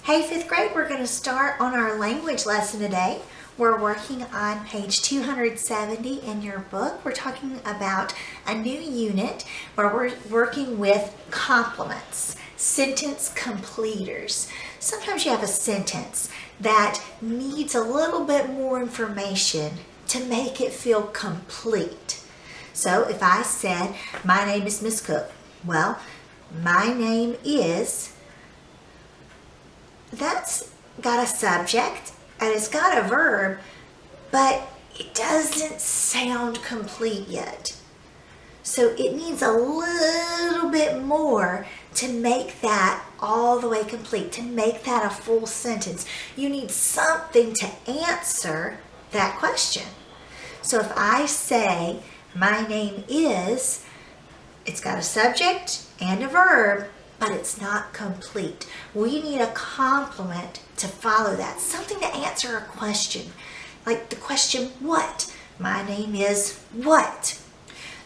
Hey, fifth grade, we're going to start on our language lesson today. We're working on page 270 in your book. We're talking about a new unit where we're working with complements, sentence completers. Sometimes you have a sentence that needs a little bit more information to make it feel complete. So if I said, my name is Miss Cook, well, my name is, that's got a subject and it's got a verb, but it doesn't sound complete yet. So it needs a little bit more to make that all the way complete, to make that a full sentence. You need something to answer that question. So if I say, my name is, it's got a subject and a verb, but it's not complete. We need a complement to follow that, something to answer a question. Like the question, what? My name is what?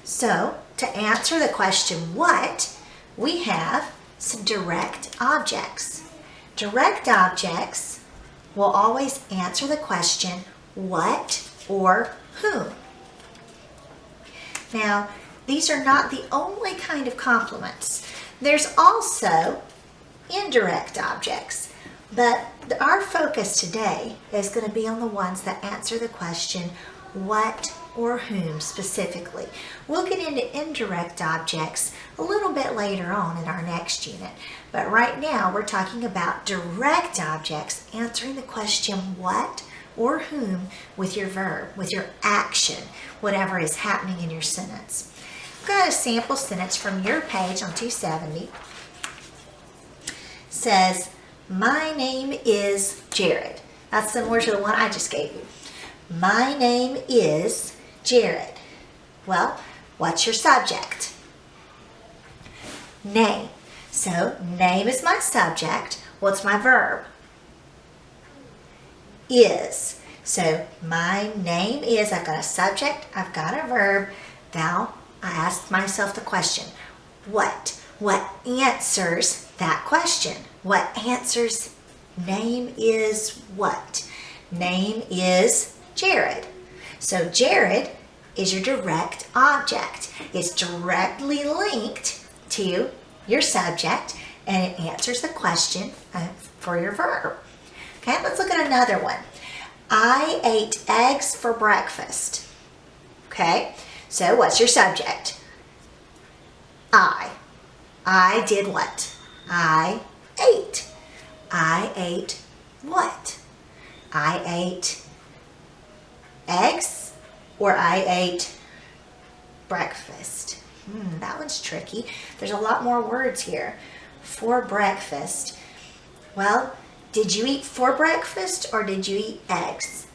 So to answer the question, what, we have some direct objects. Direct objects will always answer the question, what or whom. Now, these are not the only kind of complements. There's also indirect objects, but our focus today is going to be on the ones that answer the question, what or whom specifically. We'll get into indirect objects a little bit later on in our next unit, but right now we're talking about direct objects answering the question, what or whom, with your verb, with your action, whatever is happening in your sentence. I've got a sample sentence from your page on 270. It says, my name is Jared. That's similar to the one I just gave you. My name is Jared. Well, what's your subject? Name. So, name is my subject. What's my verb? Is. So, my name is, I've got a subject, I've got a verb. Now, I asked myself the question, what? What answers that question? What answers name is what? Name is Jared. So Jared is your direct object. It's directly linked to your subject and it answers the question for your verb. Okay, let's look at another one. I ate eggs for breakfast. Okay. So what's your subject? I did what? I ate. I ate what? I ate eggs or I ate breakfast. That one's tricky. There's a lot more words here. For breakfast. Well, did you eat for breakfast or did you eat eggs?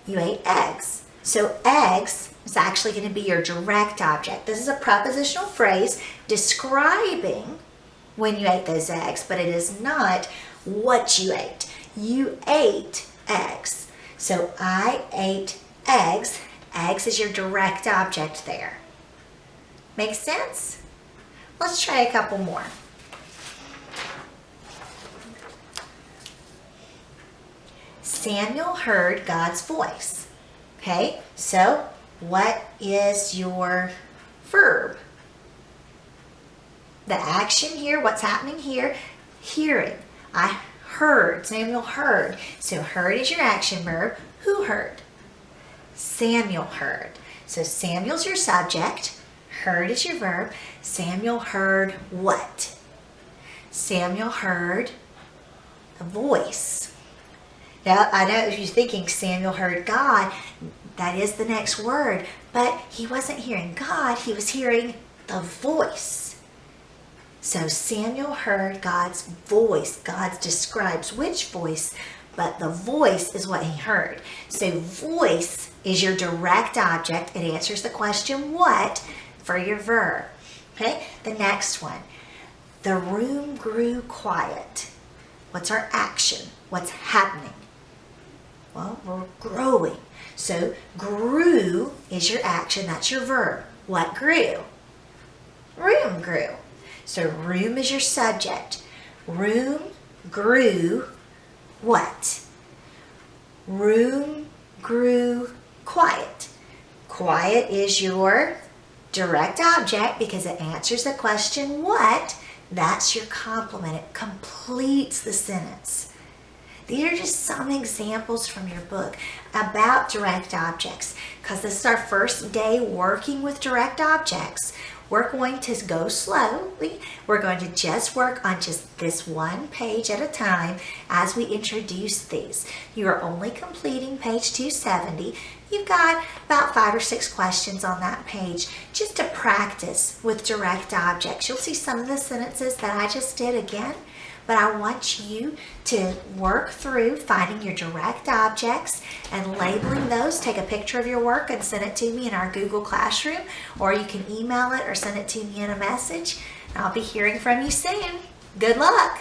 You ate eggs. So eggs is actually going to be your direct object. This is a prepositional phrase describing when you ate those eggs, but it is not what you ate. You ate eggs. So I ate eggs. Eggs is your direct object there. Make sense? Let's try a couple more. Samuel heard God's voice. Okay, so what is your verb? The action here, what's happening here? Hearing. I heard. Samuel heard. So heard is your action verb. Who heard? Samuel heard. So Samuel's your subject. Heard is your verb. Samuel heard what? Samuel heard the voice. Now, I know if you're thinking Samuel heard God, that is the next word, but he wasn't hearing God, he was hearing the voice. So Samuel heard God's voice. God describes which voice, but the voice is what he heard. So voice is your direct object. It answers the question what for your verb. Okay, the next one. The room grew quiet. What's our action? What's happening? Well, we're growing. So grew is your action, that's your verb. What grew? Room grew. So room is your subject. Room grew what? Room grew quiet. Quiet is your direct object because it answers the question what. That's your complement. It completes the sentence. These are just some examples from your book about direct objects, because this is our first day working with direct objects. We're going to go slowly. We're going to just work on just this one page at a time as we introduce these. You are only completing page 270. You've got about 5 or 6 questions on that page just to practice with direct objects. You'll see some of the sentences that I just did again, but I want you to work through finding your direct objects and labeling those. Take a picture of your work and send it to me in our Google Classroom, or you can email it or send it to me in a message. I'll be hearing from you soon. Good luck.